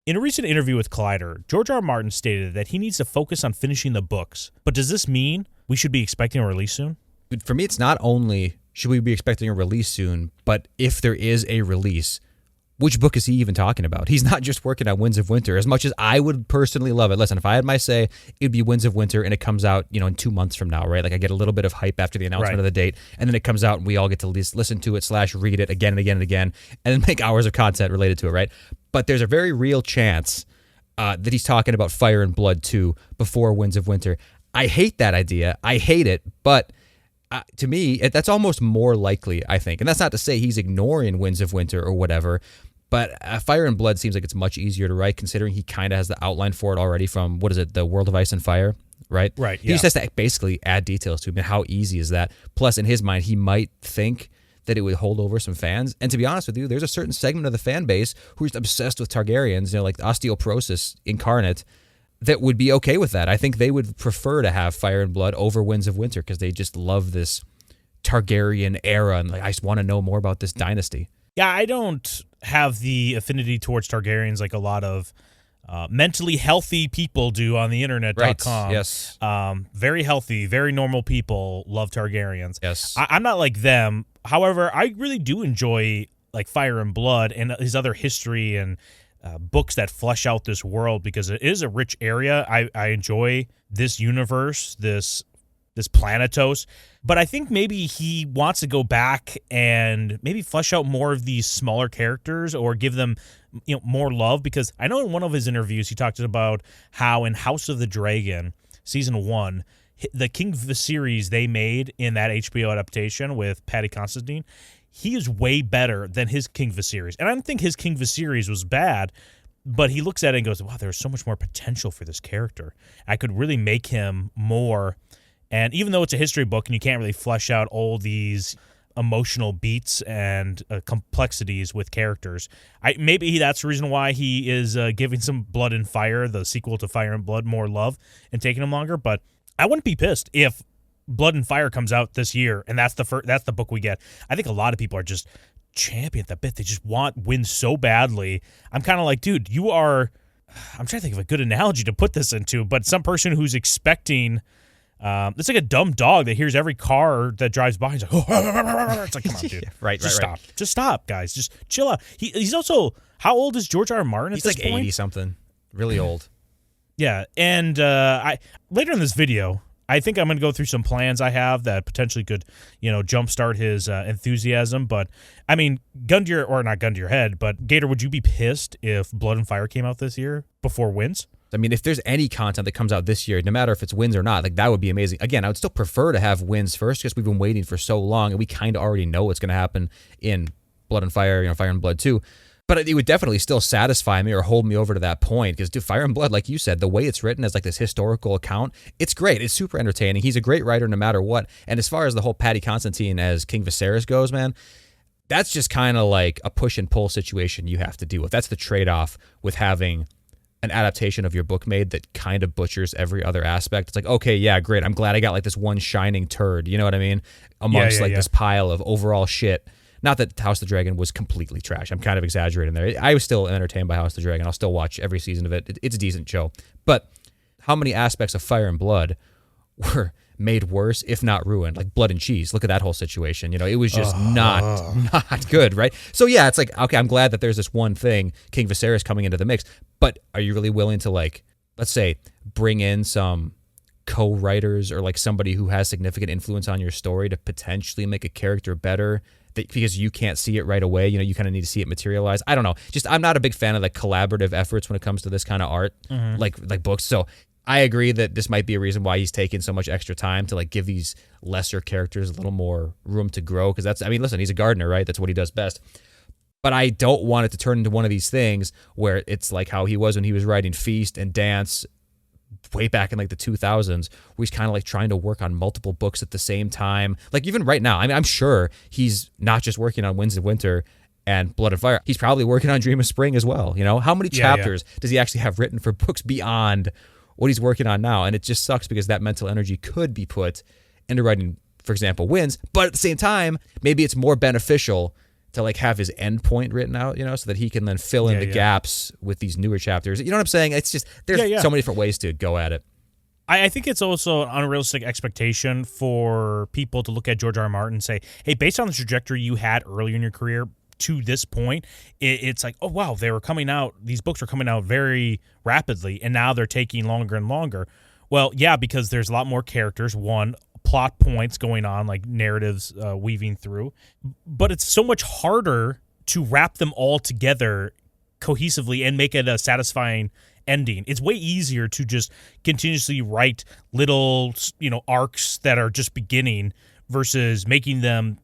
In a recent interview with Collider, George R. R. Martin stated that he needs to focus on finishing the books. But does this mean we should be expecting a release soon? For me, it's not only should we be expecting a release soon, but if there is a release, which book is he even talking about? He's not just working on Winds of Winter. As much as I would personally love it, listen, if I had my say, it'd be Winds of Winter, and it comes out, in 2 months from now, right? Like I get a little bit of hype after the announcement of the date, and then it comes out, and we all get to listen to it / read it again and again and again, and then make hours of content related to it, right? But there's a very real chance that he's talking about Fire and Blood 2 before Winds of Winter. I hate that idea. I hate it, but to me, that's almost more likely, I think. And that's not to say he's ignoring Winds of Winter or whatever, but Fire and Blood seems like it's much easier to write, considering he kind of has the outline for it already from, the World of Ice and Fire, right? Right, He just has to basically add details to it. And how easy is that? Plus, in his mind, he might think that it would hold over some fans. And to be honest with you, there's a certain segment of the fan base who's obsessed with Targaryens, like osteoporosis incarnate, that would be okay with that. I think they would prefer to have Fire and Blood over Winds of Winter because they just love this Targaryen era, and I just want to know more about this dynasty. Yeah, I don't have the affinity towards Targaryens like a lot of mentally healthy people do on the internet.com. Right, yes. Very healthy, very normal people love Targaryens. Yes. I'm not like them. However, I really do enjoy like Fire and Blood and his other history and books that flesh out this world because it is a rich area. I enjoy this universe, this Planetos, but I think maybe he wants to go back and maybe flesh out more of these smaller characters or give them more love, because I know in one of his interviews he talked about how in House of the Dragon season 1, the King Viserys they made in that HBO adaptation with Paddy Considine, he is way better than his King Viserys. And I don't think his King Viserys was bad, but he looks at it and goes, wow, there's so much more potential for this character. I could really make him more. And even though it's a history book and you can't really flesh out all these emotional beats and complexities with characters, maybe that's the reason why he is giving some Blood and Fire, the sequel to Fire and Blood, more love and taking him longer. But I wouldn't be pissed if Blood and Fire comes out this year and that's the book we get. I think a lot of people are just champing at the bit. They just want wins so badly. I'm kind of like, dude, you are. I'm trying to think of a good analogy to put this into, but some person who's expecting. It's like a dumb dog that hears every car that drives by. He's like, oh, it's like, come on, dude. Right. Stop. Just stop, guys. Just chill out. He's also, how old is George R. R. Martin at this point? He's like 80-something. Really old. Yeah, and I later in this video, I think I'm going to go through some plans I have that potentially could, jumpstart his enthusiasm. But, I mean, not gun to your head, but Gator, would you be pissed if Blood and Fire came out this year before Winds? I mean, if there's any content that comes out this year, no matter if it's Winds or not, like that would be amazing. Again, I would still prefer to have Winds first because we've been waiting for so long and we kind of already know what's going to happen in Blood and Fire, Fire and Blood 2. But it would definitely still satisfy me or hold me over to that point because, dude, Fire and Blood, like you said, the way it's written as like this historical account, it's great. It's super entertaining. He's a great writer no matter what. And as far as the whole Paddy Considine as King Viserys goes, man, that's just kind of like a push and pull situation you have to deal with. That's the trade-off with having an adaptation of your book made that kind of butchers every other aspect. It's like, okay, yeah, great. I'm glad I got like this one shining turd, you know what I mean? Amongst this pile of overall shit. Not that House of the Dragon was completely trash. I'm kind of exaggerating there. I was still entertained by House of the Dragon. I'll still watch every season of it. It's a decent show. But how many aspects of Fire and Blood were made worse, if not ruined? Like Blood and Cheese. Look at that whole situation. It was just not good, right? So yeah, it's like, okay, I'm glad that there's this one thing, King Viserys coming into the mix. But are you really willing to, like, let's say, bring in some co-writers or like somebody who has significant influence on your story to potentially make a character better because you can't see it right away? You kind of need to see it materialize. I don't know. Just I'm not a big fan of the collaborative efforts when it comes to this kind of art, like books. So I agree that this might be a reason why he's taking so much extra time to like give these lesser characters a little more room to grow. Because listen, he's a gardener, right? That's what he does best. But I don't want it to turn into one of these things where it's like how he was when he was writing Feast and Dance way back in like the 2000s, where he's kind of like trying to work on multiple books at the same time. Like even right now, I'm sure he's not just working on Winds of Winter and Blood and Fire. He's probably working on Dream of Spring as well. How many chapters does he actually have written for books beyond what he's working on now? And it just sucks because that mental energy could be put into writing, for example, Winds. But at the same time, maybe it's more beneficial to like have his end point written out, you know, so that he can then fill in the gaps with these newer chapters. You know what I'm saying? It's just, there's so many different ways to go at it. I think it's also an unrealistic expectation for people to look at George R. R. Martin and say, hey, based on the trajectory you had earlier in your career to this point, it's like, oh, wow, these books were coming out very rapidly, and now they're taking longer and longer. Well, yeah, because there's a lot more characters, plot points going on, like narratives weaving through, but it's so much harder to wrap them all together cohesively and make it a satisfying ending. It's way easier to just continuously write little, arcs that are just beginning versus making them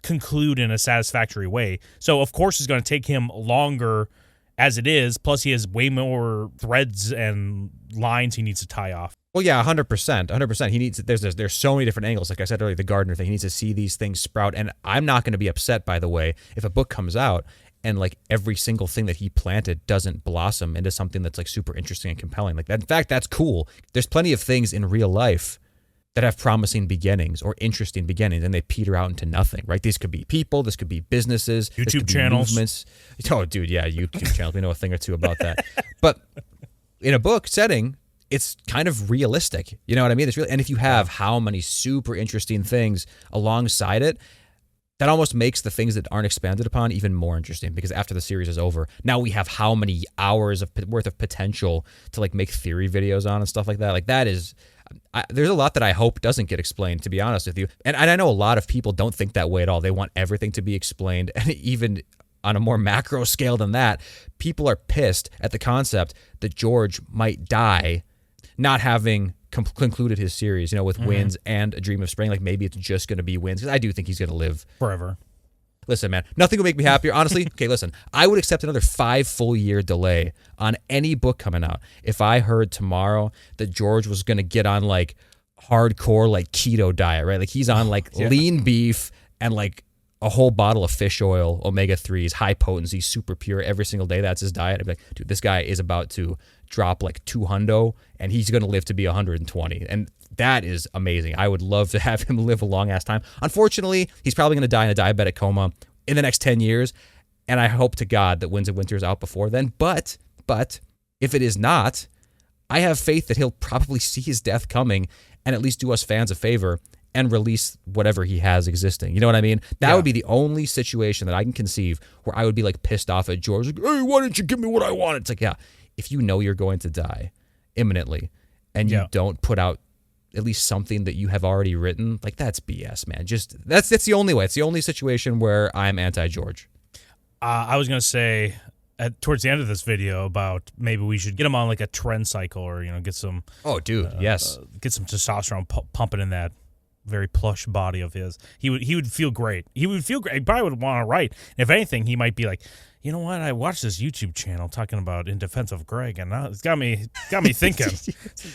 conclude in a satisfactory way. So of course it's going to take him longer as it is, plus he has way more threads and lines he needs to tie off. Well, yeah, 100%. He needs, there's so many different angles. Like I said earlier, the gardener thing, he needs to see these things sprout. And I'm not going to be upset, by the way, if a book comes out and like every single thing that he planted doesn't blossom into something that's like super interesting and compelling. Like that, in fact, that's cool. There's plenty of things in real life that have promising beginnings or interesting beginnings, and they peter out into nothing, right? These could be people, this could be businesses, YouTube channels. Movements. Oh, dude, yeah, YouTube channels. We know a thing or two about that. But in a book setting, it's kind of realistic. You know what I mean? It's real. And if you have how many super interesting things alongside it, that almost makes the things that aren't expanded upon even more interesting, because after the series is over, now we have how many hours worth of potential to like make theory videos on and stuff like that. Like that is, there's a lot that I hope doesn't get explained, to be honest with you. And I know a lot of people don't think that way at all. They want everything to be explained. And even on a more macro scale than that, people are pissed at the concept that George might die not having concluded his series, with Winds and A Dream of Spring. Like maybe it's just going to be Winds, because I do think he's going to live forever. Listen, man, nothing would make me happier. Honestly, okay, listen, I would accept another 5 full year delay on any book coming out if I heard tomorrow that George was going to get on like hardcore like keto diet, right? Like he's on like lean beef and like a whole bottle of fish oil, omega-3s, high potency, super pure every single day. That's his diet. I'd be like, dude, this guy is about to drop like 200 and he's going to live to be 120. And that is amazing. I would love to have him live a long ass time. Unfortunately, he's probably going to die in a diabetic coma in the next 10 years. And I hope to God that Winds of Winter is out before then. But if it is not, I have faith that he'll probably see his death coming and at least do us fans a favor and release whatever he has existing. You know what I mean? That would be the only situation that I can conceive where I would be like pissed off at George. Like, hey, why didn't you give me what I wanted? It's like, yeah, if you know you're going to die imminently and you don't put out at least something that you have already written, like that's BS, man. Just that's the only way. It's the only situation where I'm anti-George. I was going to say towards the end of this video about maybe we should get him on like a trend cycle or, get some. Oh, dude, yes. Get some testosterone pumping in that very plush body of his. He would feel great. He would feel great. He probably would want to write. If anything, he might be like, you know what? I watched this YouTube channel talking about In Defense of Greg, and it's got me thinking.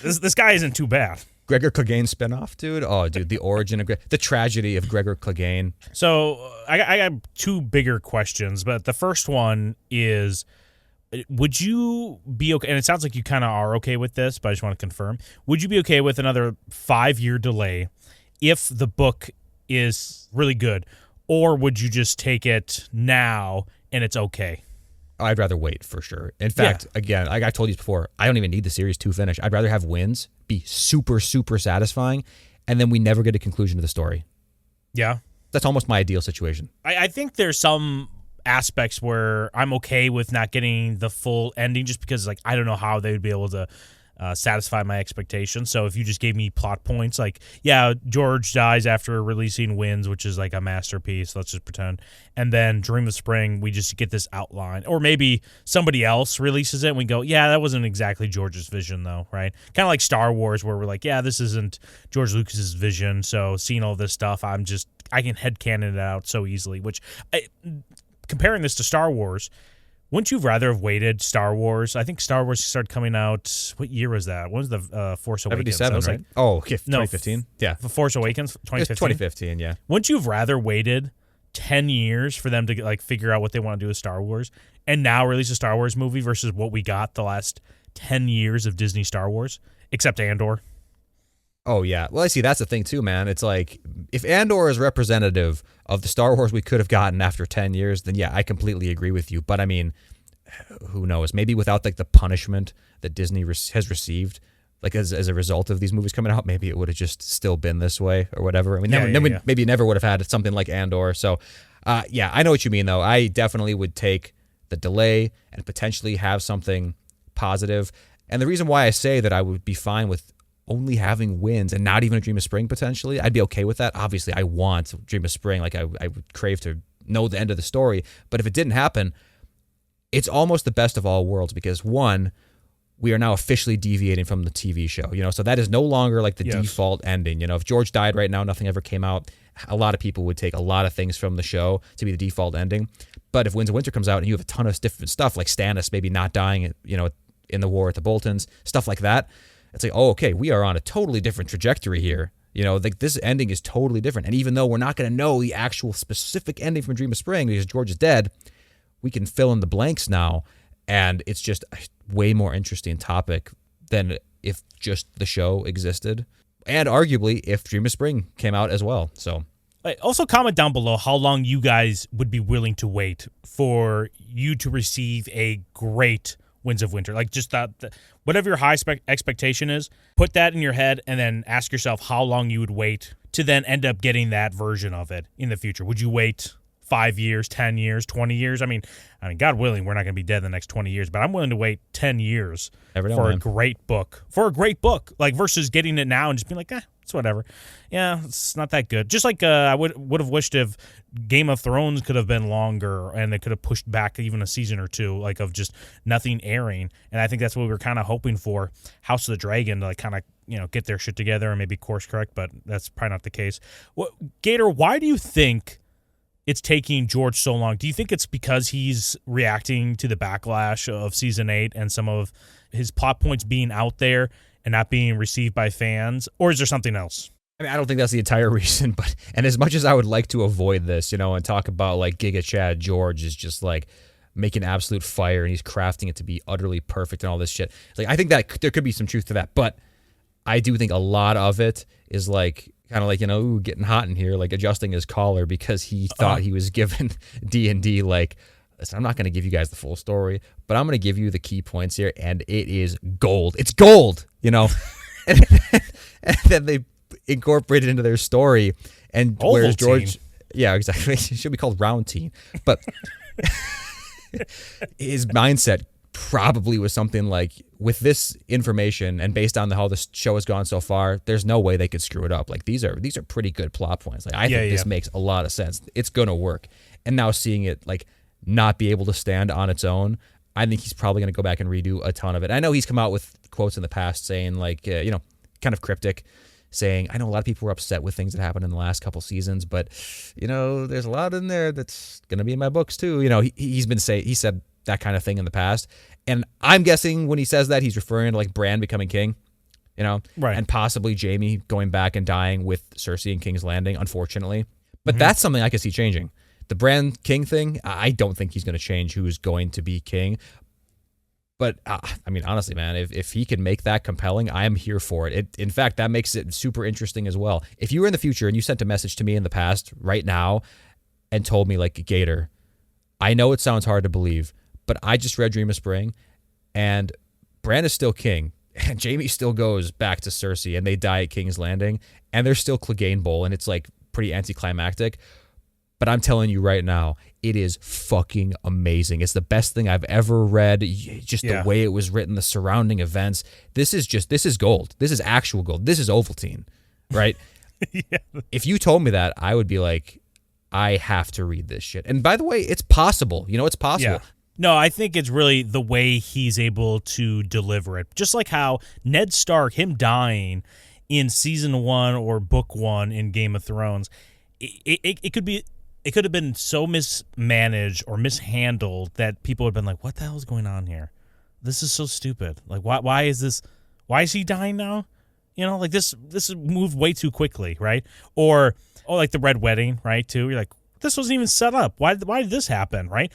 This guy isn't too bad. Gregor Clegane spinoff, dude. Oh, dude, the origin of the tragedy of Gregor Clegane. So I got 2 bigger questions, but the first one is, would you be okay? And it sounds like you kind of are okay with this, but I just want to confirm. Would you be okay with another 5-year delay if the book is really good, or would you just take it now and it's okay? I'd rather wait for sure. In fact, again, like I told you before, I don't even need the series to finish. I'd rather have Winds be super, super satisfying, and then we never get a conclusion to the story. Yeah. That's almost my ideal situation. I think there's some aspects where I'm okay with not getting the full ending just because, like, I don't know how they would be able to satisfy my expectations. So if you just gave me plot points, like, yeah, George dies after releasing Winds, which is like a masterpiece, let's just pretend, and then Dream of Spring, we just get this outline, or maybe somebody else releases it and we go, yeah, that wasn't exactly George's vision though, right? Kind of like Star Wars, where we're like, yeah, this isn't George Lucas's vision, so seeing all this stuff, I can headcanon it out so easily, comparing this to Star Wars, wouldn't you rather have waited Star Wars? I think Star Wars started coming out, what year was that? When was the Force Awakens? 77, right? Okay, 2015. Yeah. The Force Awakens, 2015? 2015, yeah. Wouldn't you have rather waited 10 years for them to like figure out what they want to do with Star Wars and now release a Star Wars movie versus what we got the last 10 years of Disney Star Wars, except Andor? Oh yeah. Well, I see. That's the thing too, man. It's like if Andor is representative of the Star Wars we could have gotten after 10 years, then yeah, I completely agree with you. But I mean, who knows? Maybe without like the punishment that Disney has received, like as a result of these movies coming out, maybe it would have just still been this way or whatever. I mean, maybe never would have had something like Andor. So, yeah, I know what you mean though. I definitely would take the delay and potentially have something positive. And the reason why I say that I would be fine with only having wins and not even a Dream of Spring potentially, I'd be okay with that. Obviously, I want Dream of Spring. Like I would crave to know the end of the story. But if it didn't happen, it's almost the best of all worlds because one, we are now officially deviating from the TV show, so that is no longer like the default ending. If George died right now, nothing ever came out, a lot of people would take a lot of things from the show to be the default ending. But if Winds of Winter comes out and you have a ton of different stuff like Stannis maybe not dying, in the war at the Boltons, stuff like that, it's like, oh, okay, we are on a totally different trajectory here. Like this ending is totally different. And even though we're not going to know the actual specific ending from Dream of Spring because George is dead, we can fill in the blanks now. And it's just a way more interesting topic than if just the show existed. And arguably if Dream of Spring came out as well. So also comment down below how long you guys would be willing to wait for you to receive a great Winds of Winter. Like just that, whatever your high expectation is, put that in your head and then ask yourself how long you would wait to then end up getting that version of it in the future. Would you wait 5 years, 10 years, 20 years? I mean, God willing, we're not going to be dead in the next 20 years, but I'm willing to wait 10 years for a great book. Like versus getting it now and just being like, it's whatever. Yeah, it's not that good. Just like I would have wished if Game of Thrones could have been longer and they could have pushed back even a season or two, like of just nothing airing. And I think that's what we were kind of hoping for House of the Dragon to like kind of get their shit together and maybe course correct, but that's probably not the case. Gator, why do you think it's taking George so long? Do you think it's because he's reacting to the backlash of season 8 and some of his plot points being out there and not being received by fans, or is there something else? I mean, I don't think that's the entire reason, and as much as I would like to avoid this, and talk about like Giga Chad George is just like making absolute fire and he's crafting it to be utterly perfect and all this shit. Like, I think that there could be some truth to that, but I do think a lot of it is like kind of like, getting hot in here, like adjusting his collar because he thought he was given D&D like, listen, I'm not going to give you guys the full story, but I'm going to give you the key points here, and it is gold. It's gold, and then they incorporate it into their story, and whereas George, yeah, exactly, it should be called Round Teen, but his mindset probably was something like, with this information and based on how the show has gone so far, there's no way they could screw it up. Like these are pretty good plot points. Like I think this makes a lot of sense. It's gonna work. And now seeing it like not be able to stand on its own, I think he's probably gonna go back and redo a ton of it. I know he's come out with quotes in the past saying like, kind of cryptic, saying, I know a lot of people were upset with things that happened in the last couple seasons, but there's a lot in there that's gonna be in my books too. He said that kind of thing in the past. And I'm guessing when he says that, he's referring to like Bran becoming king, right, and possibly Jaime going back and dying with Cersei in King's Landing, unfortunately. But that's something I could see changing. The Bran king thing, I don't think he's going to change who's going to be king. But, I mean, honestly, man, if he can make that compelling, I am here for it. In fact, that makes it super interesting as well. If you were in the future and you sent a message to me in the past right now and told me, like, Gator, I know it sounds hard to believe, but I just read Dream of Spring, and Bran is still king, and Jaime still goes back to Cersei, and they die at King's Landing, and there's still Clegane Bowl, and it's, like, pretty anticlimactic. But I'm telling you right now, it is fucking amazing. It's the best thing I've ever read. Just the way it was written, the surrounding events. This is gold. This is actual gold. This is Ovaltine, right? If you told me that, I would be like, I have to read this shit. And by the way, it's possible. It's possible. Yeah. No, I think it's really the way he's able to deliver it. Just like how Ned Stark, him dying in season 1 or book 1 in Game of Thrones, it could have been so mismanaged or mishandled that people would have been like, what the hell is going on here? This is so stupid. Like, why is he dying now? Like this moved way too quickly, right? Or like the Red Wedding, right, too. You're like, this wasn't even set up. Why did this happen, right?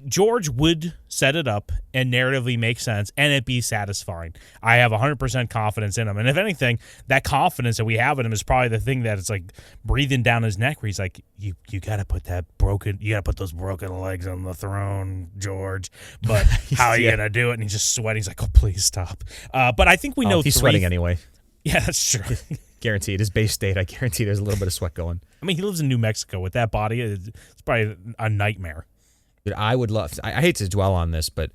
George would set it up and narratively make sense and it be satisfying. I have 100% confidence in him. And if anything, that confidence that we have in him is probably the thing that it's like breathing down his neck where he's like, you got to put those broken legs on the throne, George. But how are you going to do it? And he's just sweating. He's like, oh, please stop. But I think we know he's sweating anyway. Yeah, that's true. Guaranteed. His base state, I guarantee there's a little bit of sweat going. I mean, he lives in New Mexico with that body. It's probably a nightmare. Dude, I would love, I hate to dwell on this, but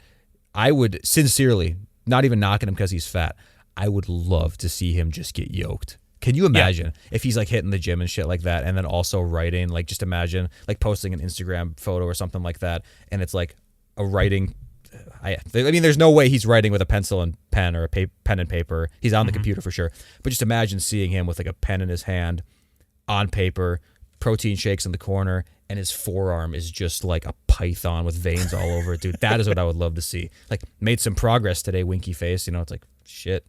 I would sincerely, not even knocking him because he's fat, I would love to see him just get yoked. Can you imagine if he's like hitting the gym and shit like that and then also writing, like just imagine like posting an Instagram photo or something like that and it's like a writing, I mean, there's no way he's writing with a pencil and pen or a pen and paper. He's on the computer for sure. But just imagine seeing him with like a pen in his hand on paper, protein shakes in the corner, and his forearm is just like a python with veins all over it, dude. That is what I would love to see. Like, made some progress today, winky face. You know, it's like, shit.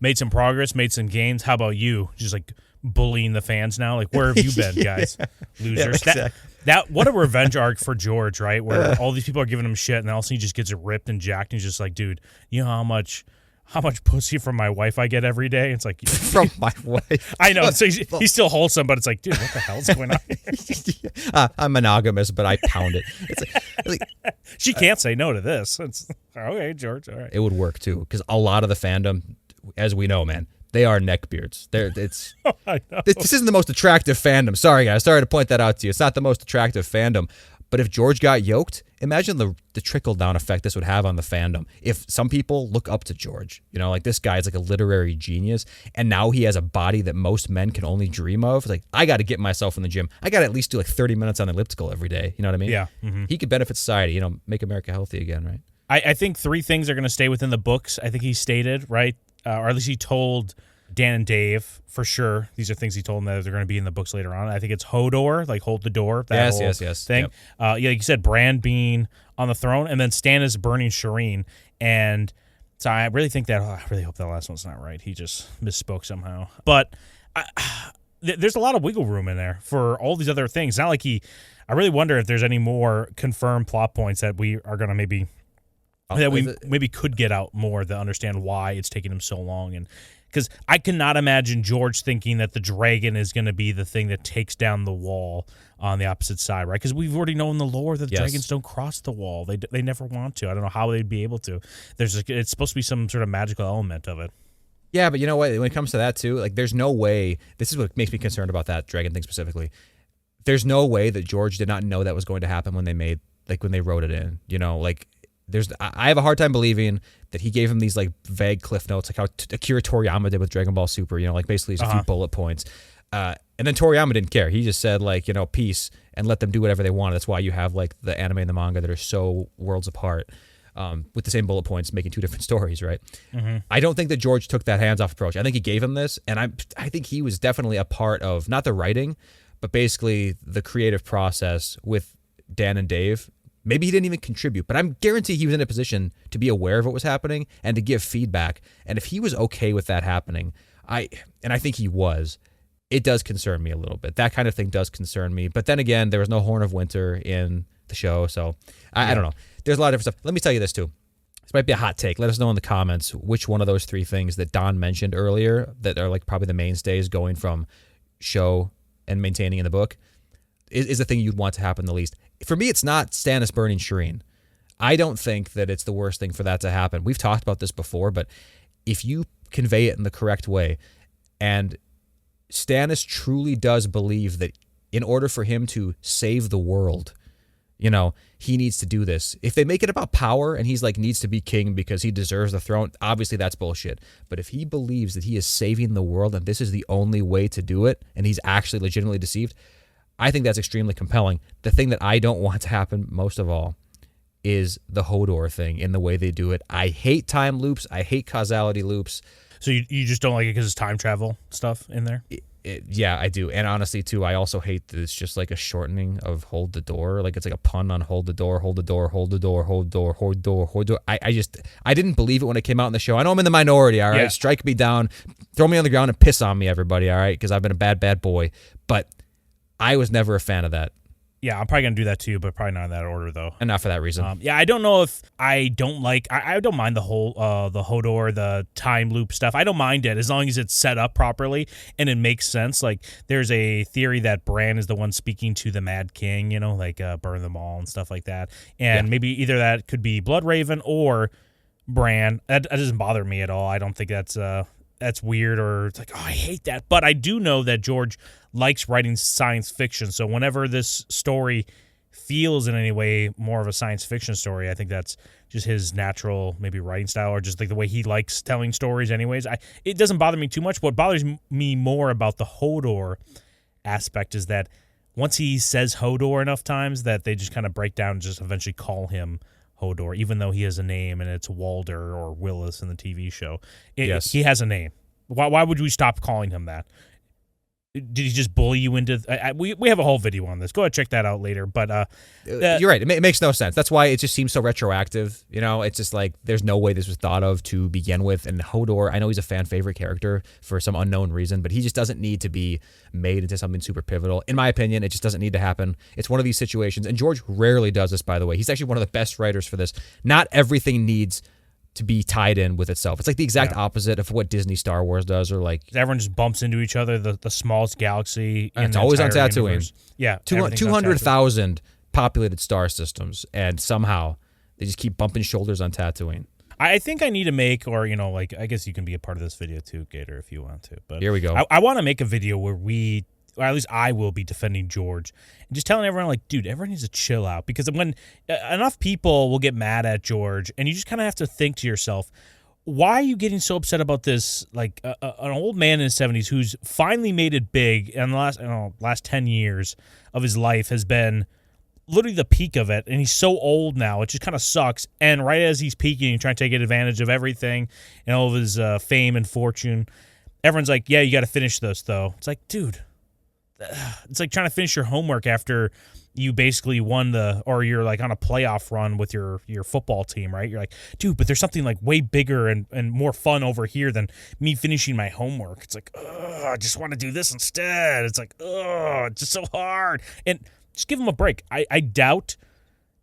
Made some progress, made some gains. How about you? Just like bullying the fans now? Like, where have you been, guys? Losers. Yeah, exactly. That what a revenge arc for George, right? Where all these people are giving him shit, and then all of a sudden he just gets ripped and jacked, and he's just like, dude, you know how much pussy from my wife I get every day? It's like from my wife. I know. So he's still wholesome, but it's like, dude, what the hell's going on? I'm monogamous, but I pound it. It's like she can't say no to this. It's okay, George. All right. It would work too, because a lot of the fandom, as we know, man, they are neckbeards. I know. This isn't the most attractive fandom. Sorry, guys. Sorry to point that out to you. It's not the most attractive fandom. But if George got yoked, imagine the trickle-down effect this would have on the fandom. If some people look up to George, you know, like this guy is like a literary genius, and now he has a body that most men can only dream of. It's like, I got to get myself in the gym. I got to at least do like 30 minutes on the elliptical every day. You know what I mean? Yeah. Mm-hmm. He could benefit society, you know, make America healthy again, right? I think 3 things are going to stay within the books. I think he stated, right? Or at least he told Dan and Dave for sure. These are things he told them that they're going to be in the books later on. I think it's Hodor, like hold the door. That yes. Thing. Yep. Like you said, Bran being on the throne, and then Stannis burning Shireen. And so I really think that. I really hope that last one's not right. He just misspoke somehow. But there's a lot of wiggle room in there for all these other things. Not like I really wonder if there's any more confirmed plot points that we are going to maybe could get out more to understand why it's taking him so long. And because I cannot imagine George thinking that the dragon is going to be the thing that takes down the wall on the opposite side, right? Because we've already known the lore that the dragons don't cross the wall. They never want to. I don't know how they'd be able to. It's supposed to be some sort of magical element of it. Yeah, but you know what? When it comes to that too, like there's no way. This is what makes me concerned about that dragon thing specifically. There's no way that George did not know that was going to happen when they wrote it in. You know, like. I have a hard time believing that he gave him these like vague cliff notes, like how Akira Toriyama did with Dragon Ball Super, you know, like basically just a few bullet points. And then Toriyama didn't care. He just said like, you know, peace and let them do whatever they want. That's why you have like the anime and the manga that are so worlds apart with the same bullet points making 2 different stories, right? Mm-hmm. I don't think that George took that hands-off approach. I think he gave him this, and I think he was definitely a part of, not the writing, but basically the creative process with Dan and Dave. Maybe he didn't even contribute, but I'm guaranteed he was in a position to be aware of what was happening and to give feedback. And if he was okay with that happening, I think he was, it does concern me a little bit. That kind of thing does concern me. But then again, there was no Horn of Winter in the show, so I don't know. There's a lot of different stuff. Let me tell you this too. This might be a hot take. Let us know in the comments which one of those 3 things that Don mentioned earlier that are like probably the mainstays going from show and maintaining in the book is the thing you'd want to happen the least. For me, it's not Stannis burning Shireen. I don't think that it's the worst thing for that to happen. We've talked about this before, but if you convey it in the correct way, and Stannis truly does believe that in order for him to save the world, you know, he needs to do this. If they make it about power and he's like needs to be king because he deserves the throne, obviously that's bullshit. But if he believes that he is saving the world and this is the only way to do it, and he's actually legitimately deceived, I think that's extremely compelling. The thing that I don't want to happen most of all is the Hodor thing in the way they do it. I hate time loops. I hate causality loops. So you just don't like it because it's time travel stuff in there? Yeah, I do. And honestly, too, I also hate that it's just like a shortening of hold the door. Like it's like a pun on hold the door, hold the door, hold the door, hold door, hold door, hold door. I didn't believe it when it came out in the show. I know I'm in the minority, all right? Yeah. Strike me down, throw me on the ground and piss on me, everybody, all right? Because I've been a bad boy. But I was never a fan of that. Yeah, I'm probably gonna do that too, but probably not in that order though. And not for that reason. Yeah, I don't know if I don't like. I don't mind the whole the Hodor, the time loop stuff. I don't mind it as long as it's set up properly and it makes sense. Like there's a theory that Bran is the one speaking to the Mad King, you know, like burn them all and stuff like that. And maybe either that could be Bloodraven or Bran. That doesn't bother me at all. I don't think that's weird or it's like, oh, I hate that. But I do know that George likes writing science fiction. So whenever this story feels in any way more of a science fiction story, I think that's just his natural maybe writing style or just like the way he likes telling stories anyways. It doesn't bother me too much. What bothers me more about the Hodor aspect is that once he says Hodor enough times that they just kind of break down and just eventually call him Hodor, even though he has a name and it's Walder or Willis in the TV show. Yes. He has a name. Why would we stop calling him that? Did he just bully you into? We have a whole video on this. Go ahead, check that out later. But you're right. It makes no sense. That's why it just seems so retroactive. You know, it's just like there's no way this was thought of to begin with. And Hodor, I know he's a fan favorite character for some unknown reason, but he just doesn't need to be made into something super pivotal. In my opinion, it just doesn't need to happen. It's one of these situations, and George rarely does this. By the way, he's actually one of the best writers for this. Not everything needs to be tied in with itself. It's like the exact opposite of what Disney Star Wars does, or like everyone just bumps into each other. The smallest galaxy. It's always on Tatooine. Universe. Yeah, 200,000 populated star systems, and somehow they just keep bumping shoulders on Tatooine. I think I need to make, or like I guess you can be a part of this video too, Gator, if you want to. But here we go. I want to make a video where or at least I will be defending George and just telling everyone, like, dude, everyone needs to chill out. Because when enough people will get mad at George, and you just kind of have to think to yourself, why are you getting so upset about this? Like, an old man in his 70s who's finally made it big, and the last 10 years of his life has been literally the peak of it, and he's so old now, it just kind of sucks. And right as he's peaking and trying to take advantage of everything and all of his fame and fortune, everyone's like, yeah, you got to finish this, though. It's like, dude, it's like trying to finish your homework after you basically won or you're like on a playoff run with your football team, right? You're like, dude, but there's something like way bigger and more fun over here than me finishing my homework. It's like, I just want to do this instead. It's like, it's just so hard. And just give him a break. I doubt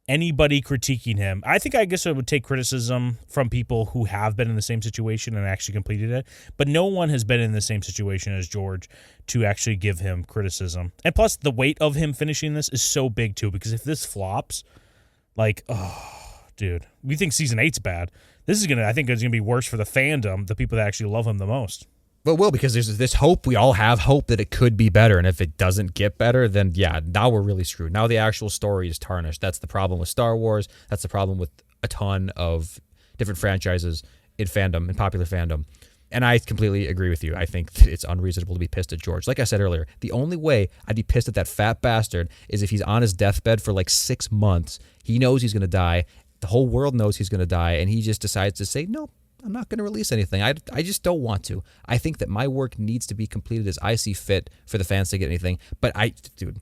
anybody critiquing him. I guess I would take criticism from people who have been in the same situation and actually completed it, but no one has been in the same situation as George to actually give him criticism. And plus, the weight of him finishing this is so big too, because if this flops, like, dude, we think season 8's bad. I think it's gonna be worse for the fandom, the people that actually love him the most. But will, because there's this hope, we all have hope that it could be better, and if it doesn't get better, then yeah, now we're really screwed. Now the actual story is tarnished. That's the problem with Star Wars. That's the problem with a ton of different franchises in fandom, in popular fandom. And I completely agree with you. I think that it's unreasonable to be pissed at George. Like I said earlier, the only way I'd be pissed at that fat bastard is if he's on his deathbed for like 6 months. He knows he's going to die. The whole world knows he's going to die, and he just decides to say, no, I'm not going to release anything. I just don't want to. I think that my work needs to be completed as I see fit for the fans to get anything. But dude,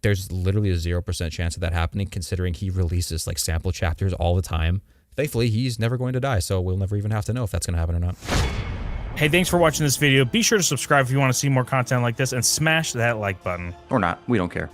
there's literally a 0% chance of that happening, considering he releases like sample chapters all the time. Thankfully, he's never going to die, so we'll never even have to know if that's going to happen or not. Hey, thanks for watching this video. Be sure to subscribe if you want to see more content like this, and smash that like button. Or not. We don't care.